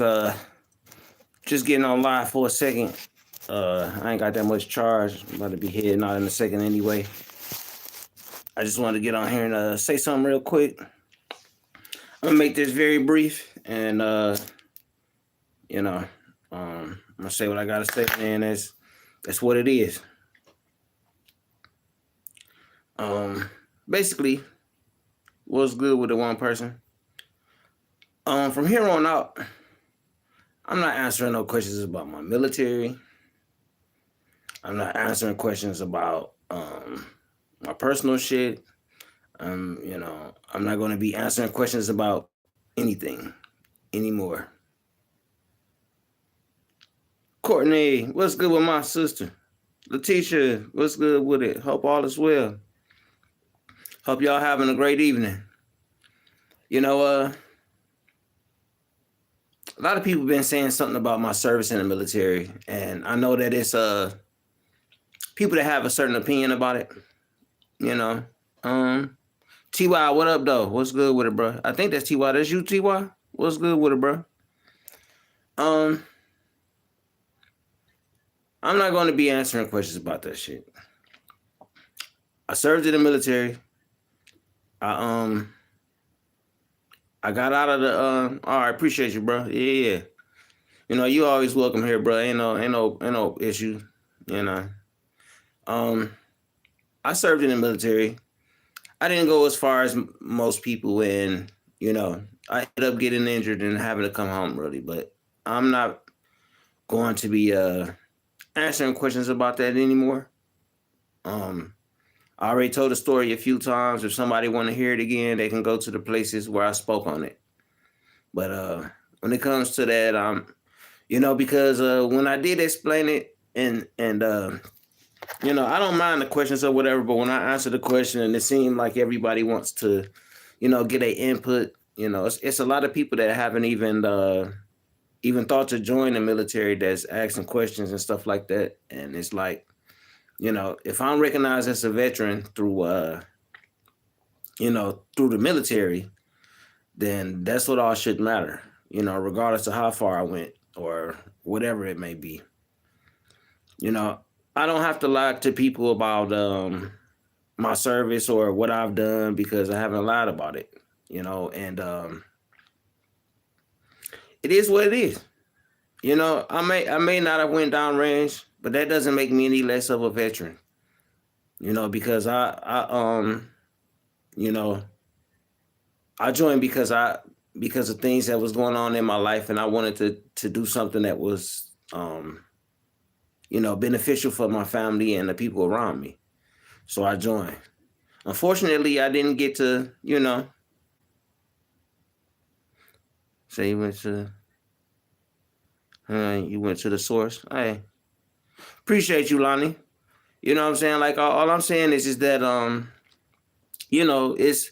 Uh, just getting on live for a second. I ain't got that much charge. I'm about to be heading out in a second anyway. I just wanted to get on here and say something real quick. I'm gonna make this very brief, and you know, I'm gonna say what I gotta say, man. That's what it is. Um, Basically, what's good with the one person? From here on out, I'm not answering no questions about my military. I'm not answering questions about my personal shit. I'm not going to be answering questions about anything anymore. Courtney, what's good with my sister? Letitia, what's good with it? Hope all is well. Hope y'all having a great evening. You know, a lot of people been saying something about my service in the military, and I know that it's people that have a certain opinion about it. You know, um, Ty, what up though? What's good with it, bro? I think that's Ty. That's you, Ty. What's good with it, bro? Um, I'm not going to be answering questions about that shit. I served in the military. I I got out of the all right, appreciate you, bro. Yeah. You know, you always welcome here, bro. Ain't no issue. You know. Um I served in the military. I didn't go as far as most people, and I ended up getting injured and having to come home really, but I'm not going to be answering questions about that anymore. Um I already told the story a few times. If somebody want to hear it again, they can go to the places where I spoke on it. But when it comes to that, because when I did explain it, and I don't mind the questions or whatever. But when I answer the question, and it seemed like everybody wants to, get a input. It's a lot of people that haven't even thought to join the military that's asking questions and stuff like that. And it's like, if I'm recognized as a veteran through the military, then that's what all should matter, regardless of how far I went or whatever it may be. You know, I don't have to lie to people about my service or what I've done because I haven't lied about it, and it is what it is. I may not have went down range, but that doesn't make me any less of a veteran, because you know, I joined because of things that was going on in my life, and I wanted to do something that was beneficial for my family and the people around me. So I joined. Unfortunately, I didn't get to, say you went to the source. Hey, appreciate you, Lonnie. You know what I'm saying? Like all I'm saying is that it's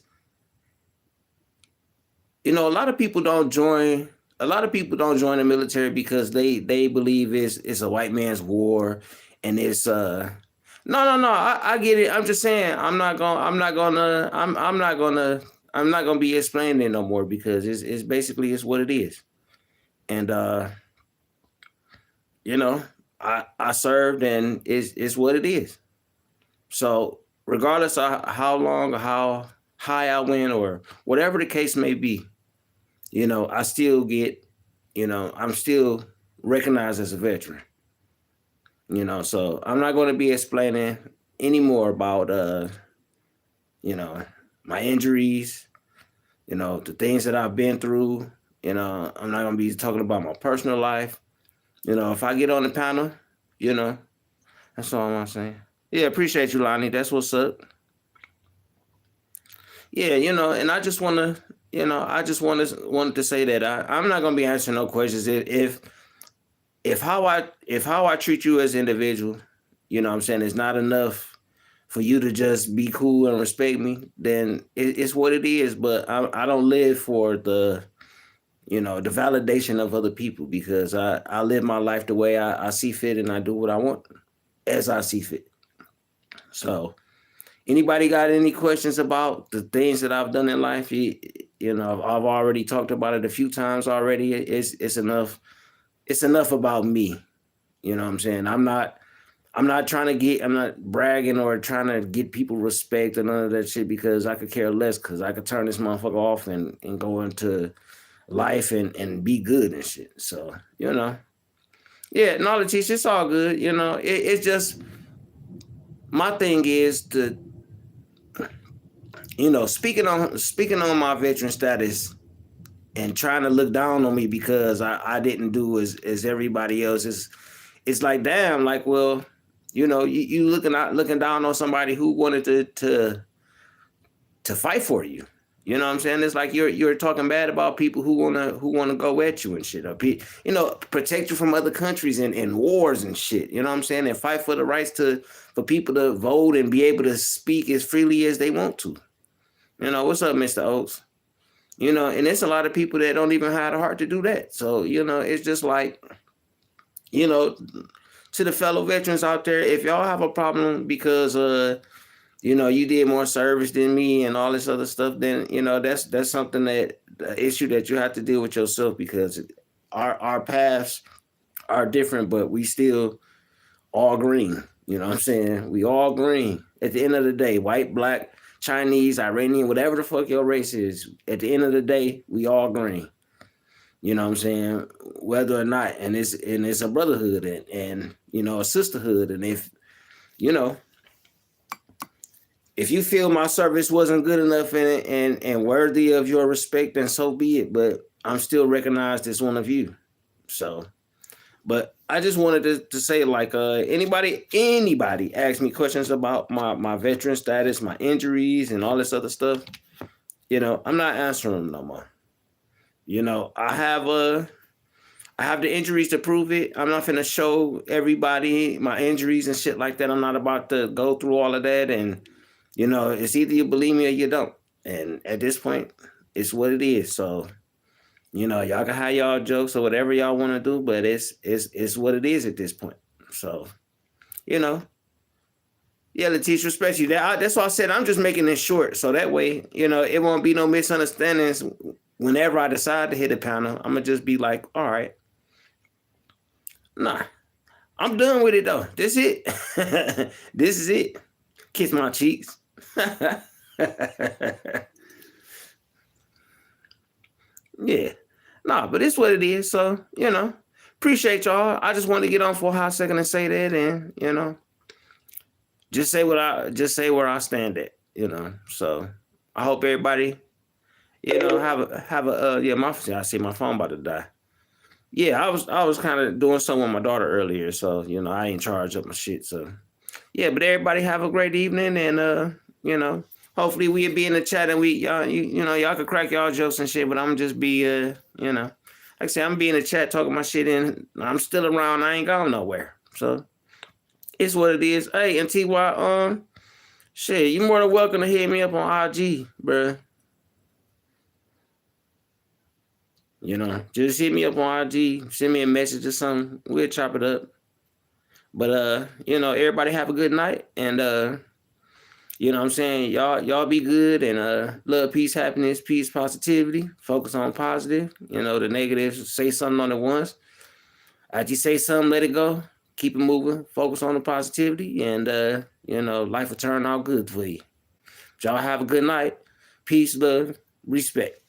a lot of people don't join. A lot of people don't join the military because they believe it's a white man's war, and it's no. I get it. I'm just saying I'm not gonna be explaining it no more because it's basically it's what it is. And you know, I served, and it's what it is. So regardless of how long or how high I went or whatever the case may be, I still get, I'm still recognized as a veteran. So I'm not going to be explaining any more about you know, my injuries, the things that I've been through. I'm not going to be talking about my personal life. If I get on the panel, you know, that's all I'm saying. Yeah, appreciate you, Lonnie. That's what's up. Yeah, and I just wanted to say that I'm not gonna be answering no questions if how I treat you as an individual, what I'm saying, is not enough for you to just be cool and respect me, then it's what it is. But I don't live for the validation of other people because I live my life the way I see fit, and I do what I want as I see fit. So anybody got any questions about the things that I've done in life? You know, I've already talked about it a few times already. It's enough. It's enough about me. You know what I'm saying? I'm not bragging or trying to get people respect or none of that shit because I could care less because I could turn this motherfucker off and go into life and be good and shit. So, you know. Yeah, no, Letitia, it's all good. You know, it's just my thing is to, you know, speaking on my veteran status and trying to look down on me because I didn't do as everybody else is. It's like, damn, like, well, you know, you looking down on somebody who wanted to fight for you. You know what I'm saying? It's like you're talking bad about people who wanna go at you and shit. Or you know, protect you from other countries and wars and shit. You know what I'm saying? And fight for the rights for people to vote and be able to speak as freely as they want to. You know, what's up, Mr. Oaks? You know, and there's a lot of people that don't even have the heart to do that. So, you know, it's just like, you know, to the fellow veterans out there, if y'all have a problem because you know, you did more service than me and all this other stuff, then you know that's something that the issue that you have to deal with yourself because our paths are different, but we still all green. You know what I'm saying? We all green. At the end of the day, white, black, Chinese, Iranian, whatever the fuck your race is, at the end of the day, we all green. You know what I'm saying? Whether or not, and it's a brotherhood and you know, a sisterhood. And if, you know, if you feel my service wasn't good enough and worthy of your respect, then so be it. But I'm still recognized as one of you. So, but I just wanted to say, like, anybody ask me questions about my veteran status, my injuries, and all this other stuff, you know, I'm not answering them no more. You know, I have the injuries to prove it. I'm not gonna show everybody my injuries and shit like that. I'm not about to go through all of that. And you know, it's either you believe me or you don't. And at this point, it's what it is. So, you know, y'all can have y'all jokes or whatever y'all want to do, but it's what it is at this point. So, you know, yeah, Letitia, respect you. That's why I said I'm just making this short, so that way, you know, it won't be no misunderstandings. Whenever I decide to hit a panel, I'm gonna just be like, all right, nah, I'm done with it though. This it. This is it. Kiss my cheeks. Yeah. Nah, but it's what it is. So, you know, appreciate y'all. I just wanted to get on for a hot second and say that and, you know, just say where I stand at, you know. So I hope everybody, you know, have a yeah, I see my phone about to die. Yeah, I was kind of doing something with my daughter earlier, so you know, I ain't charged up my shit. So yeah, but everybody have a great evening and you know, hopefully we'll be in the chat and you know, y'all can crack y'all jokes and shit, but I'm just be you know, like I say, I'm be in the chat talking my shit and I'm still around, I ain't gone nowhere. So it's what it is. Hey, and TY, shit, you more than welcome to hit me up on IG, bruh. You know, just hit me up on IG, send me a message or something. We'll chop it up. But you know, everybody have a good night and you know what I'm saying? Y'all be good and love, peace, happiness, peace, positivity. Focus on positive. You know, the negatives, say something on it once. After you say something, let it go. Keep it moving. Focus on the positivity and you know, life will turn out good for you. Y'all have a good night. Peace, love, respect.